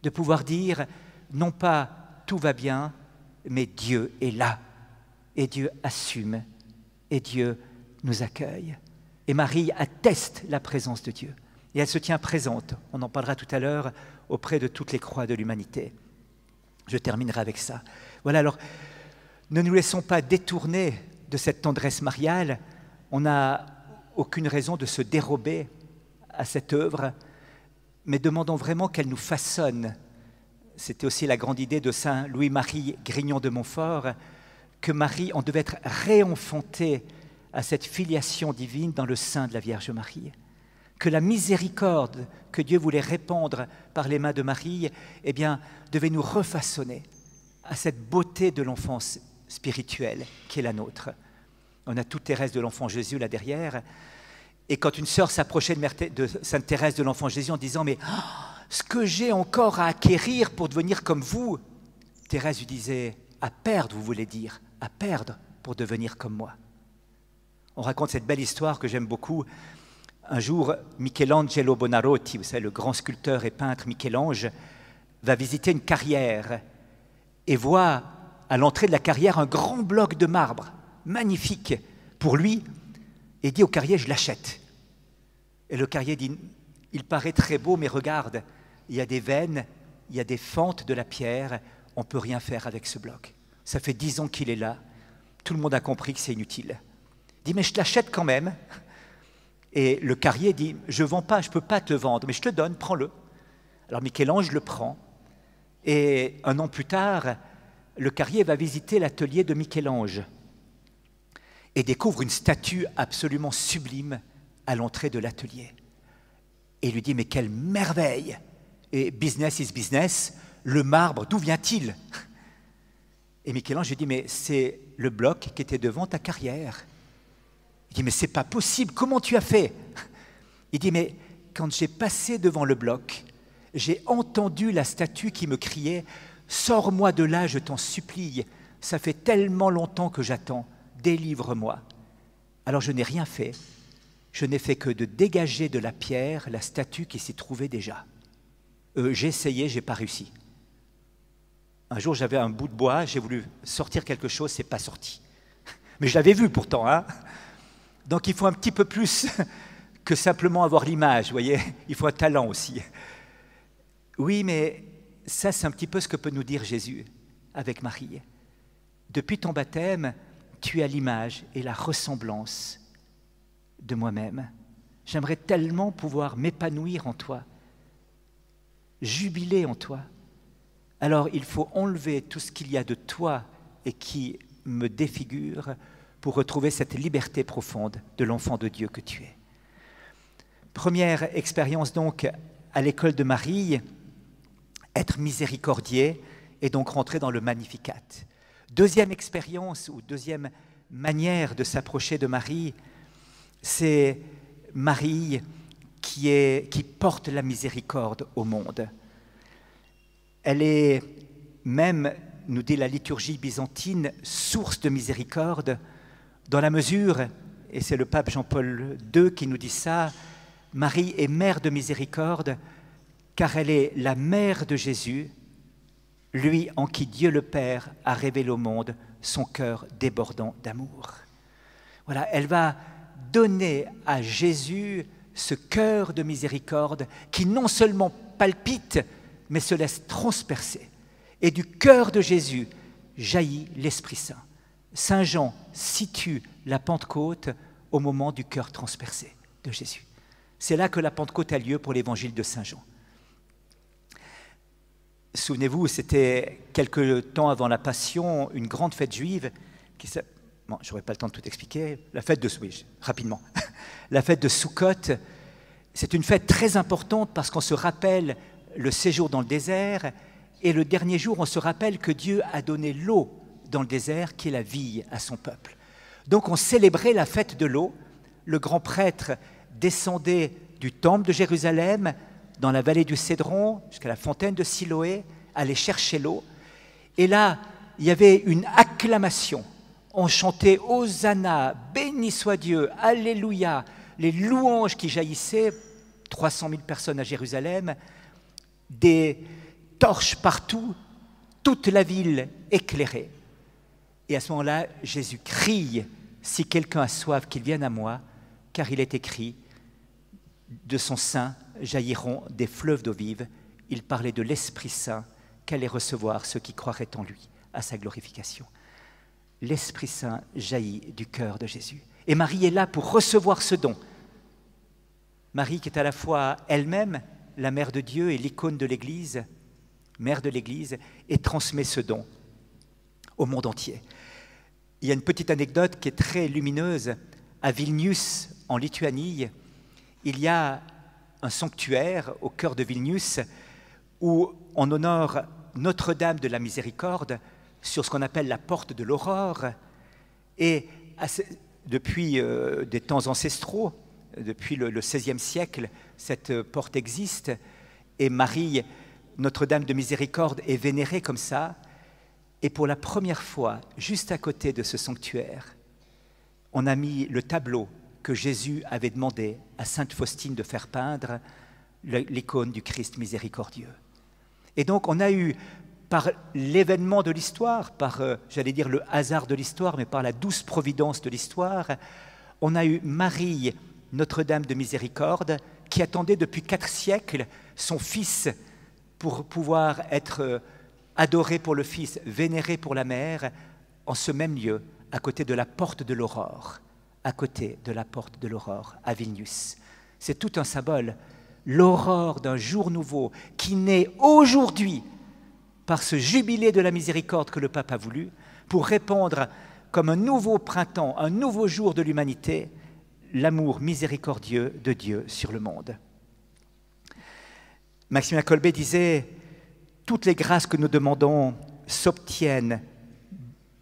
De pouvoir dire, non pas tout va bien, mais Dieu est là et Dieu assume et Dieu nous accueille. Et Marie atteste la présence de Dieu et elle se tient présente, on en parlera tout à l'heure, auprès de toutes les croix de l'humanité. Je terminerai avec ça. Voilà, alors, ne nous laissons pas détourner de cette tendresse mariale. On n'a aucune raison de se dérober à cette œuvre, mais demandons vraiment qu'elle nous façonne. C'était aussi la grande idée de saint Louis-Marie Grignon de Montfort, que Marie, on devait être réenfanté à cette filiation divine dans le sein de la Vierge Marie. Que la miséricorde que Dieu voulait répandre par les mains de Marie, eh bien, devait nous refaçonner à cette beauté de l'enfance spirituelle qui est la nôtre. On a toute Thérèse de l'Enfant Jésus là derrière. Et quand une sœur s'approchait de Sainte Thérèse de l'Enfant Jésus en disant « Mais ce que j'ai encore à acquérir pour devenir comme vous », Thérèse lui disait « À perdre, vous voulez dire, à perdre pour devenir comme moi ». On raconte cette belle histoire que j'aime beaucoup. Un jour, Michelangelo Buonarroti, vous savez, le grand sculpteur et peintre Michel-Ange, va visiter une carrière et voit à l'entrée de la carrière un grand bloc de marbre, magnifique pour lui, et dit au carrier, je l'achète. Et le carrier dit, il paraît très beau, mais regarde, il y a des veines, il y a des fentes de la pierre, on ne peut rien faire avec ce bloc. Ça fait 10 ans qu'il est là, tout le monde a compris que c'est inutile. Il dit, mais je te l'achète quand même. Et le carrier dit, je ne vends pas, je ne peux pas te vendre, mais je te donne, prends-le. Alors Michel-Ange le prend, et un an plus tard, le carrier va visiter l'atelier de Michel-Ange et découvre une statue absolument sublime à l'entrée de l'atelier. Et il lui dit, mais quelle merveille! Et business is business, le marbre, d'où vient-il? Et Michel-Ange lui dit, mais c'est le bloc qui était devant ta carrière. Il dit, mais c'est pas possible, comment tu as fait? Il dit, mais quand j'ai passé devant le bloc, j'ai entendu la statue qui me criait, sors-moi de là, je t'en supplie, ça fait tellement longtemps que j'attends, délivre-moi. Alors je n'ai rien fait, je n'ai fait que de dégager de la pierre la statue qui s'y trouvait déjà. J'ai essayé, je n'ai pas réussi. Un jour, j'avais un bout de bois, j'ai voulu sortir quelque chose, c'est pas sorti. Mais je l'avais vu pourtant, hein. Donc il faut un petit peu plus que simplement avoir l'image, vous voyez, il faut un talent aussi. Oui, mais ça, c'est un petit peu ce que peut nous dire Jésus avec Marie. Depuis ton baptême, tu as l'image et la ressemblance de moi-même. J'aimerais tellement pouvoir m'épanouir en toi, jubiler en toi. Alors, il faut enlever tout ce qu'il y a de toi et qui me défigure pour retrouver cette liberté profonde de l'enfant de Dieu que tu es. Première expérience donc à l'école de Marie, être miséricordieux et donc rentrer dans le Magnificat. Deuxième expérience ou deuxième manière de s'approcher de Marie, c'est Marie qui porte la miséricorde au monde. Elle est même, nous dit la liturgie byzantine, source de miséricorde, dans la mesure, et c'est le pape Jean-Paul II qui nous dit ça, Marie est mère de miséricorde, car elle est la mère de Jésus, lui en qui Dieu le Père a révélé au monde son cœur débordant d'amour. Voilà, elle va donner à Jésus ce cœur de miséricorde qui non seulement palpite, mais se laisse transpercer. Et du cœur de Jésus jaillit l'Esprit Saint. Saint Jean situe la Pentecôte au moment du cœur transpercé de Jésus. C'est là que la Pentecôte a lieu pour l'évangile de Saint Jean. Souvenez-vous, c'était quelque temps avant la Passion, une grande fête juive qui s'appelle... Bon, je n'aurai pas le temps de tout expliquer. La fête de... Oui, rapidement. La fête de Soukhot, c'est une fête très importante parce qu'on se rappelle le séjour dans le désert et le dernier jour, on se rappelle que Dieu a donné l'eau dans le désert qui est la vie à son peuple. Donc on célébrait la fête de l'eau. Le grand prêtre descendait du temple de Jérusalem dans la vallée du Cédron jusqu'à la fontaine de Siloé, allait chercher l'eau. Et là, il y avait une acclamation. On chantait « Hosanna, béni soit Dieu, Alléluia », les louanges qui jaillissaient, 300 000 personnes à Jérusalem, des torches partout, toute la ville éclairée. Et à ce moment-là, Jésus crie « Si quelqu'un a soif, qu'il vienne à moi, car il est écrit, de son sein jailliront des fleuves d'eau vive. » Il parlait de l'Esprit Saint qu'allaient recevoir ceux qui croiraient en lui, à sa glorification. L'Esprit Saint jaillit du cœur de Jésus. Et Marie est là pour recevoir ce don. Marie qui est à la fois elle-même la mère de Dieu et l'icône de l'Église, mère de l'Église, et transmet ce don au monde entier. Il y a une petite anecdote qui est très lumineuse. À Vilnius, en Lituanie, il y a un sanctuaire au cœur de Vilnius où on honore Notre-Dame de la Miséricorde sur ce qu'on appelle la porte de l'aurore. Et depuis des temps ancestraux, depuis le XVIe siècle, cette porte existe et Marie, Notre-Dame de Miséricorde, est vénérée comme ça. Et pour la première fois, juste à côté de ce sanctuaire, on a mis le tableau que Jésus avait demandé à Sainte Faustine de faire peindre, l'icône du Christ miséricordieux. Et donc on a eu, par l'événement de l'histoire, par, j'allais dire, le hasard de l'histoire, mais par la douce providence de l'histoire, on a eu Marie, Notre-Dame de Miséricorde, qui attendait depuis 4 siècles son fils pour pouvoir être adoré pour le fils, vénéré pour la mère, en ce même lieu, à côté de la porte de l'aurore, à côté de la porte de l'aurore, à Vilnius. C'est tout un symbole, l'aurore d'un jour nouveau qui naît aujourd'hui par ce jubilé de la miséricorde que le pape a voulu, pour répandre comme un nouveau printemps, un nouveau jour de l'humanité, l'amour miséricordieux de Dieu sur le monde. Maximilien Kolbe disait « Toutes les grâces que nous demandons s'obtiennent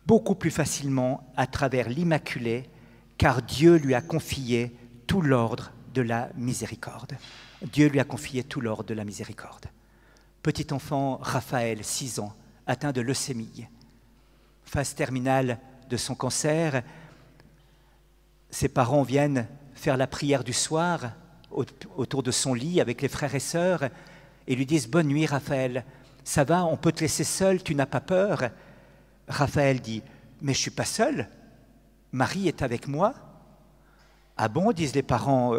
beaucoup plus facilement à travers l'Immaculée, car Dieu lui a confié tout l'ordre de la miséricorde. » Dieu lui a confié tout l'ordre de la miséricorde. Petit enfant, Raphaël, 6 ans, atteint de leucémie. Phase terminale de son cancer, ses parents viennent faire la prière du soir autour de son lit avec les frères et sœurs et lui disent « Bonne nuit, Raphaël, ça va, on peut te laisser seul, tu n'as pas peur ?» Raphaël dit « Mais je ne suis pas seul, Marie est avec moi. » « Ah bon ?» disent les parents,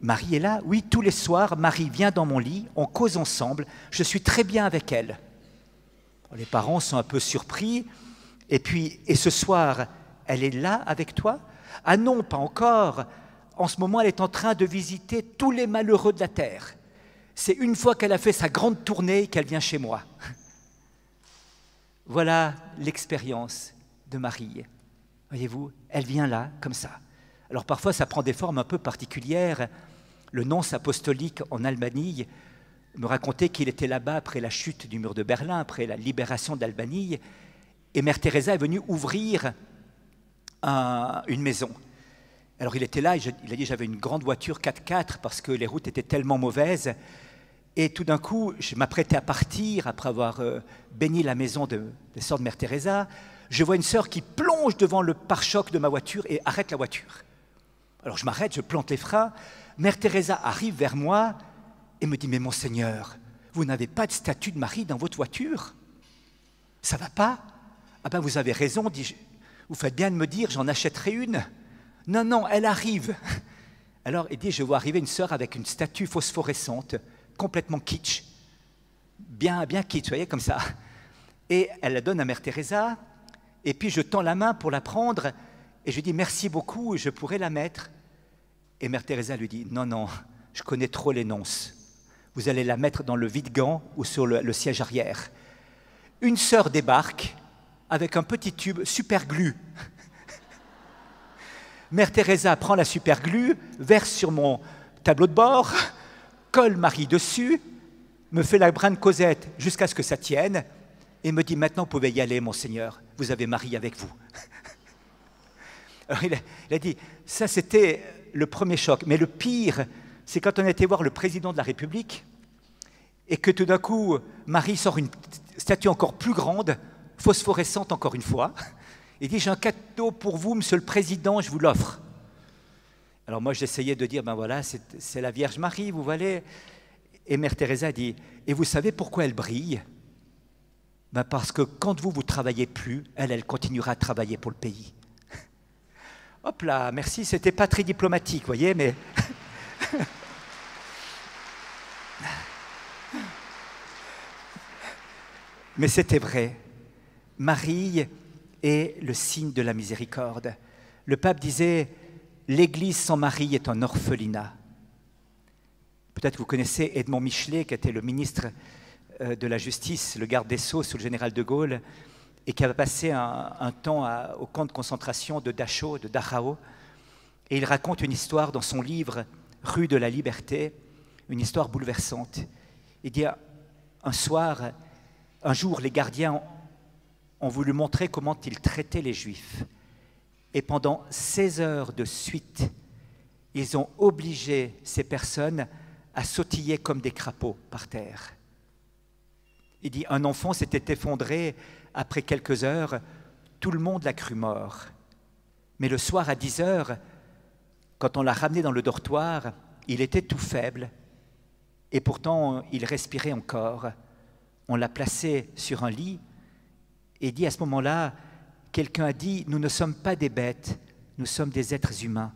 Marie est là ? Oui, tous les soirs, Marie vient dans mon lit, on cause ensemble, je suis très bien avec elle. Les parents sont un peu surpris, et ce soir, elle est là avec toi ? Ah non, pas encore. En ce moment, elle est en train de visiter tous les malheureux de la terre. C'est une fois qu'elle a fait sa grande tournée qu'elle vient chez moi. Voilà l'expérience de Marie. Voyez-vous, elle vient là, comme ça. Alors parfois, ça prend des formes un peu particulières. Le nonce apostolique en Albanie me racontait qu'il était là-bas après la chute du mur de Berlin, après la libération d'Albanie, et Mère Teresa est venue ouvrir une maison. Alors il était là, il a dit j'avais une grande voiture 4x4 parce que les routes étaient tellement mauvaises, et tout d'un coup, je m'apprêtais à partir après avoir béni la maison des sœurs de Mère Teresa. Je vois une sœur qui plonge devant le pare-choc de ma voiture et arrête la voiture. Alors je m'arrête, je plante les freins. Mère Teresa arrive vers moi et me dit « Mais Monseigneur, vous n'avez pas de statue de Marie dans votre voiture? Ça ne va pas ?»« Ah ben vous avez raison, dis-je. Vous faites bien de me dire, j'en achèterai une. »« Non, non, elle arrive. » Alors il dit « Je vois arriver une sœur avec une statue phosphorescente, complètement kitsch. Bien kitsch, vous voyez, comme ça. Et elle la donne à Mère Teresa, et puis je tends la main pour la prendre, et je dis merci beaucoup, je pourrais la mettre. Et Mère Teresa lui dit non, non, je connais trop les nonces. Vous allez la mettre dans le vide-gants ou sur le siège arrière. Une sœur débarque avec un petit tube super glue. Mère Teresa prend la super glue, verse sur mon tableau de bord, colle Marie dessus, me fait la brune Cosette jusqu'à ce que ça tienne, et me dit maintenant vous pouvez y aller, monseigneur, vous avez Marie avec vous. Alors il a dit, ça c'était le premier choc, mais le pire, c'est quand on a été voir le président de la République, et que tout d'un coup, Marie sort une statue encore plus grande, phosphorescente encore une fois. Il dit, j'ai un cadeau pour vous, monsieur le président, je vous l'offre. Alors moi, j'essayais de dire, ben voilà, c'est la Vierge Marie, vous voyez. Et Mère Teresa dit, et vous savez pourquoi elle brille? Ben parce que quand vous travaillez plus, elle continuera à travailler pour le pays. Hop là, merci, c'était pas très diplomatique, vous voyez, mais... Mais c'était vrai. Marie est le signe de la miséricorde. Le pape disait, l'Église sans Marie est un orphelinat. Peut-être que vous connaissez Edmond Michelet, qui était le ministre de la Justice, le garde des Sceaux sous le général de Gaulle, et qui avait passé un temps au camp de concentration de Dachau, de Dachau. Et il raconte une histoire dans son livre « Rue de la Liberté », une histoire bouleversante. Il dit, un jour, les gardiens ont voulu montrer comment ils traitaient les Juifs. Et pendant 16 heures de suite, ils ont obligé ces personnes à sautiller comme des crapauds par terre. Il dit, un enfant s'était effondré après quelques heures, tout le monde l'a cru mort. Mais le soir à 10 heures, quand on l'a ramené dans le dortoir, il était tout faible, et pourtant il respirait encore. On l'a placé sur un lit, et dit à ce moment-là, quelqu'un a dit, nous ne sommes pas des bêtes, nous sommes des êtres humains.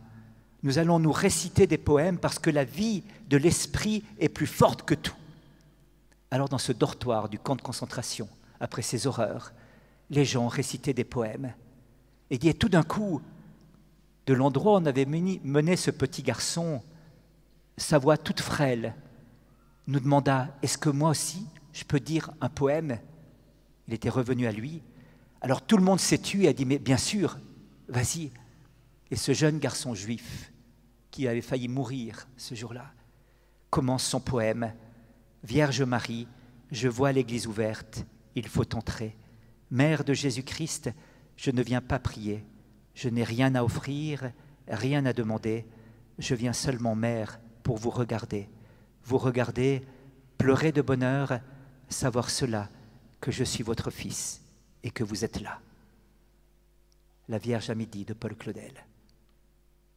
Nous allons nous réciter des poèmes parce que la vie de l'esprit est plus forte que tout. Alors dans ce dortoir du camp de concentration, après ces horreurs, les gens récitaient des poèmes. Et dit, et tout d'un coup, de l'endroit où on avait mené ce petit garçon, sa voix toute frêle nous demanda, est-ce que moi aussi je peux dire un poème? Il était revenu à lui. Alors tout le monde s'est tué et a dit, mais bien sûr, vas-y. Et ce jeune garçon juif, qui avait failli mourir ce jour-là, commence son poème. Vierge Marie, je vois l'église ouverte, il faut entrer. Mère de Jésus-Christ, je ne viens pas prier. Je n'ai rien à offrir, rien à demander. Je viens seulement, mère, pour vous regarder. Vous regarder, pleurer de bonheur, savoir cela, que je suis votre fils et que vous êtes là. La Vierge à midi de Paul Claudel.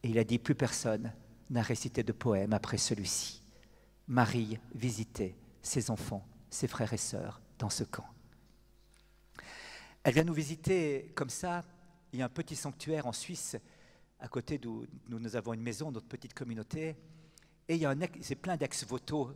Et il a dit, plus personne n'a récité de poème après celui-ci. Marie visitait ses enfants, ses frères et sœurs dans ce camp. Elle vient nous visiter comme ça. Il y a un petit sanctuaire en Suisse, à côté d'où nous avons une maison, notre petite communauté. Et il y a c'est plein d'ex-voto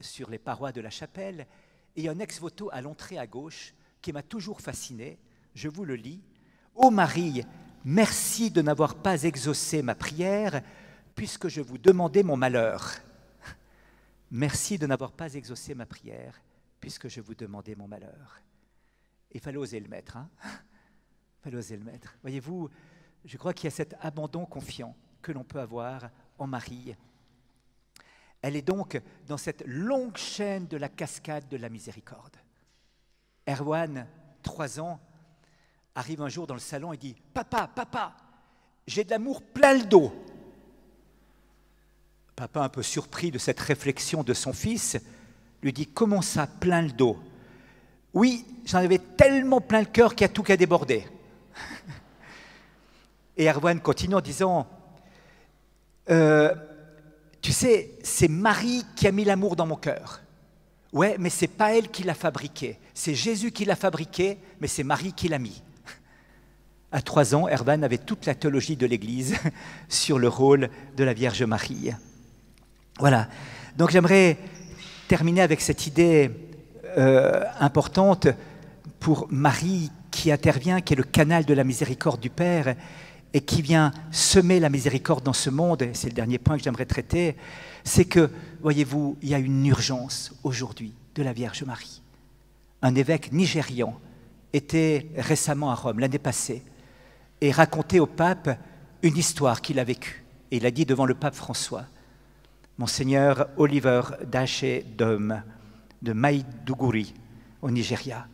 sur les parois de la chapelle. Et il y a un ex-voto à l'entrée à gauche qui m'a toujours fasciné. Je vous le lis. « Ô Marie, merci de n'avoir pas exaucé ma prière, puisque je vous demandais mon malheur. » Merci de n'avoir pas exaucé ma prière, puisque je vous demandais mon malheur. Il fallait oser le mettre, hein? Il fallait oser le mettre. Voyez-vous, je crois qu'il y a cet abandon confiant que l'on peut avoir en Marie. Elle est donc dans cette longue chaîne de la cascade de la miséricorde. Erwan, 3 ans, arrive un jour dans le salon et dit « Papa, papa, j'ai de l'amour plein le dos !» Papa, un peu surpris de cette réflexion de son fils, lui dit « Comment ça, plein le dos ?»« Oui, j'en avais tellement plein le cœur qu'il y a tout qu'à déborder. » Et Erwan continue en disant tu sais, c'est Marie qui a mis l'amour dans mon cœur. Ouais, mais c'est pas elle qui l'a fabriqué. C'est Jésus qui l'a fabriqué, mais c'est Marie qui l'a mis. » À 3 ans, Erwan avait toute la théologie de l'Église sur le rôle de la Vierge Marie. Voilà. Donc j'aimerais terminer avec cette idée importante pour Marie qui intervient, qui est le canal de la miséricorde du Père et qui vient semer la miséricorde dans ce monde, et c'est le dernier point que j'aimerais traiter, c'est que, voyez-vous, il y a une urgence aujourd'hui de la Vierge Marie. Un évêque nigérian était récemment à Rome, l'année passée, et racontait au pape une histoire qu'il a vécue. Et il a dit devant le pape François, Monseigneur Oliver Daché Dom, de Maiduguri, au Nigeria.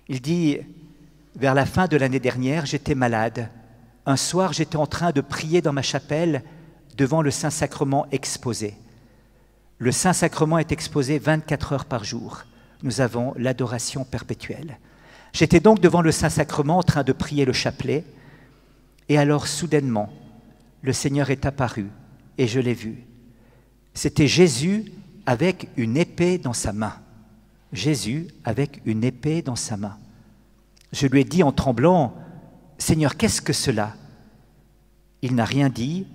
Il dit, vers la fin de l'année dernière, j'étais malade. Un soir, j'étais en train de prier dans ma chapelle devant le Saint-Sacrement exposé. Le Saint-Sacrement est exposé 24 heures par jour. Nous avons l'adoration perpétuelle. J'étais donc devant le Saint-Sacrement en train de prier le chapelet, et alors soudainement, le Seigneur est apparu et je l'ai vu. C'était Jésus avec une épée dans sa main. Jésus avec une épée dans sa main. Je lui ai dit en tremblant, « Seigneur, qu'est-ce que cela ?» Il n'a rien dit.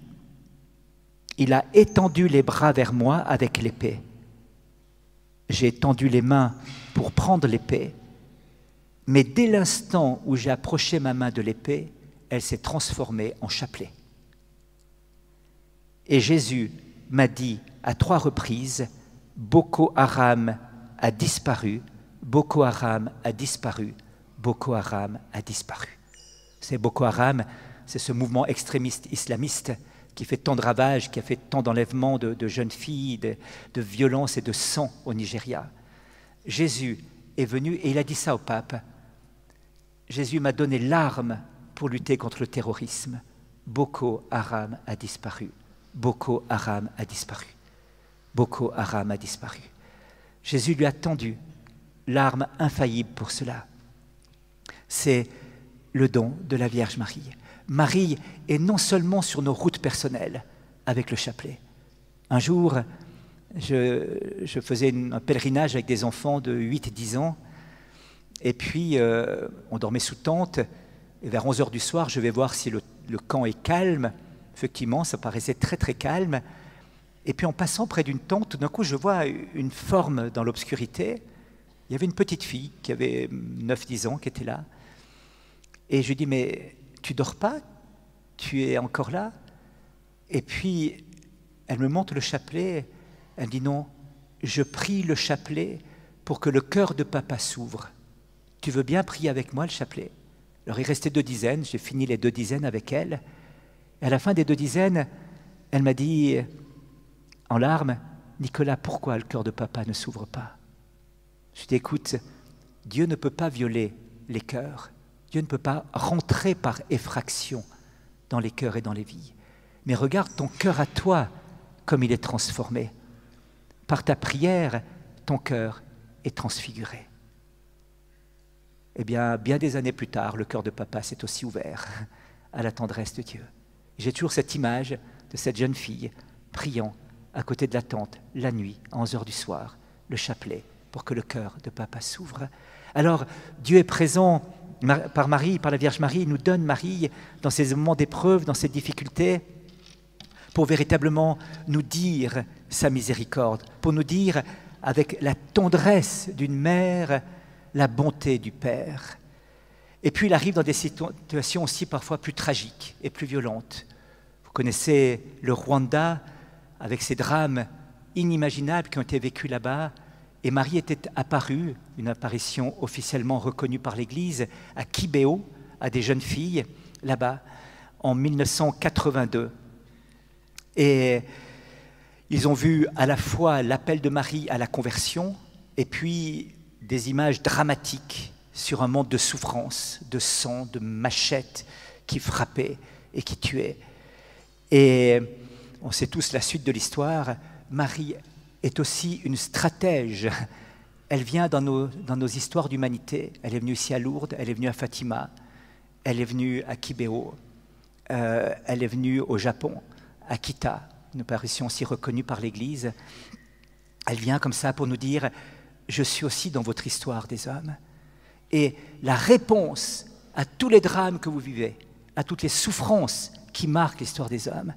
Il a étendu les bras vers moi avec l'épée. J'ai étendu les mains pour prendre l'épée, mais dès l'instant où j'ai approché ma main de l'épée, elle s'est transformée en chapelet. Et Jésus m'a dit à 3 reprises, « Boko Haram a disparu, Boko Haram a disparu, Boko Haram a disparu. » C'est Boko Haram, c'est ce mouvement extrémiste islamiste qui fait tant de ravages, qui a fait tant d'enlèvements de jeunes filles, de violences et de sang au Nigeria. Jésus est venu et il a dit ça au pape. Jésus m'a donné l'arme pour lutter contre le terrorisme. Boko Haram a disparu. Boko Haram a disparu. Boko Haram a disparu. Jésus lui a tendu l'arme infaillible pour cela. C'est le don de la Vierge Marie. Marie est non seulement sur nos routes personnelles avec le chapelet. Un jour, je faisais un pèlerinage avec des enfants de 8 et 10 ans, et puis on dormait sous tente, et vers 11 heures du soir, je vais voir si le camp est calme. Effectivement, ça paraissait très très calme. Et puis en passant près d'une tente, tout d'un coup, je vois une forme dans l'obscurité. Il y avait une petite fille qui avait 9-10 ans qui était là. Et je lui dis, mais tu dors pas? Tu es encore là? Et puis, elle me montre le chapelet. Elle dit, non, je prie le chapelet pour que le cœur de papa s'ouvre. Tu veux bien prier avec moi le chapelet? Alors il restait 2 dizaines, j'ai fini les 2 dizaines avec elle. Et à la fin des 2 dizaines, elle m'a dit, en larmes, Nicolas, pourquoi le cœur de papa ne s'ouvre pas? Je lui ai dit, écoute, Dieu ne peut pas violer les cœurs. Dieu ne peut pas rentrer par effraction dans les cœurs et dans les vies. Mais regarde ton cœur à toi, comme il est transformé. Par ta prière, ton cœur est transfiguré. Eh bien des années plus tard, le cœur de papa s'est aussi ouvert à la tendresse de Dieu. J'ai toujours cette image de cette jeune fille priant à côté de la tente, la nuit, à 11 heures du soir, le chapelet, pour que le cœur de papa s'ouvre. Alors, Dieu est présent par Marie, par la Vierge Marie, il nous donne Marie dans ces moments d'épreuve, dans ces difficultés, pour véritablement nous dire sa miséricorde, pour nous dire avec la tendresse d'une mère, la bonté du Père. Et puis il arrive dans des situations aussi parfois plus tragiques et plus violentes. Vous connaissez le Rwanda avec ces drames inimaginables qui ont été vécus là-bas. Et Marie était apparue, une apparition officiellement reconnue par l'Église, à Kibéo, à des jeunes filles, là-bas, en 1982. Et ils ont vu à la fois l'appel de Marie à la conversion, et puis des images dramatiques sur un monde de souffrance, de sang, de machettes qui frappaient et qui tuaient. Et on sait tous la suite de l'histoire. Marie est aussi une stratège. Elle vient dans nos histoires d'humanité. Elle est venue ici à Lourdes, elle est venue à Fatima, elle est venue à Kibéo, elle est venue au Japon, à Kita, une apparition aussi reconnue par l'Église. Elle vient comme ça pour nous dire « Je suis aussi dans votre histoire des hommes ». Et la réponse à tous les drames que vous vivez, à toutes les souffrances qui marquent l'histoire des hommes,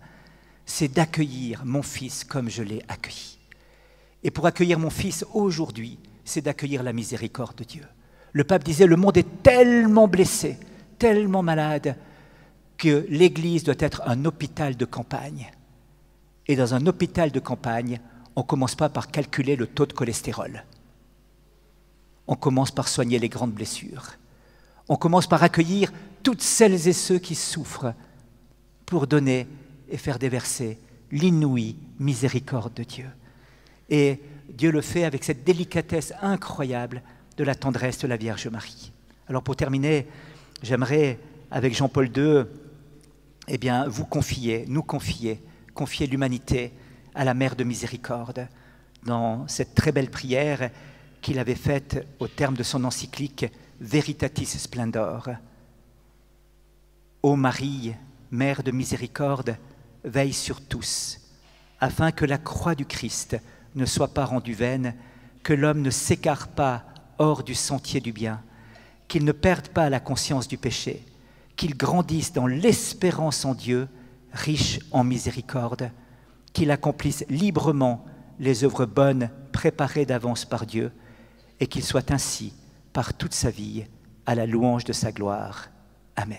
c'est d'accueillir mon fils comme je l'ai accueilli. Et pour accueillir mon fils aujourd'hui, c'est d'accueillir la miséricorde de Dieu. Le pape disait, le monde est tellement blessé, tellement malade, que l'Église doit être un hôpital de campagne. Et dans un hôpital de campagne, on ne commence pas par calculer le taux de cholestérol. On commence par soigner les grandes blessures. On commence par accueillir toutes celles et ceux qui souffrent pour donner et faire déverser l'inouïe miséricorde de Dieu. Et Dieu le fait avec cette délicatesse incroyable de la tendresse de la Vierge Marie. Alors pour terminer, j'aimerais, avec Jean-Paul II, vous confier l'humanité à la Mère de Miséricorde dans cette très belle prière qu'il avait faite au terme de son encyclique Veritatis Splendor. Ô Marie, Mère de Miséricorde, veille sur tous, afin que la croix du Christ ne soit pas rendue vaine, que l'homme ne s'écarte pas hors du sentier du bien, qu'il ne perde pas la conscience du péché, qu'il grandisse dans l'espérance en Dieu, riche en miséricorde, qu'il accomplisse librement les œuvres bonnes préparées d'avance par Dieu, et qu'il soit ainsi, par toute sa vie, à la louange de sa gloire. Amen.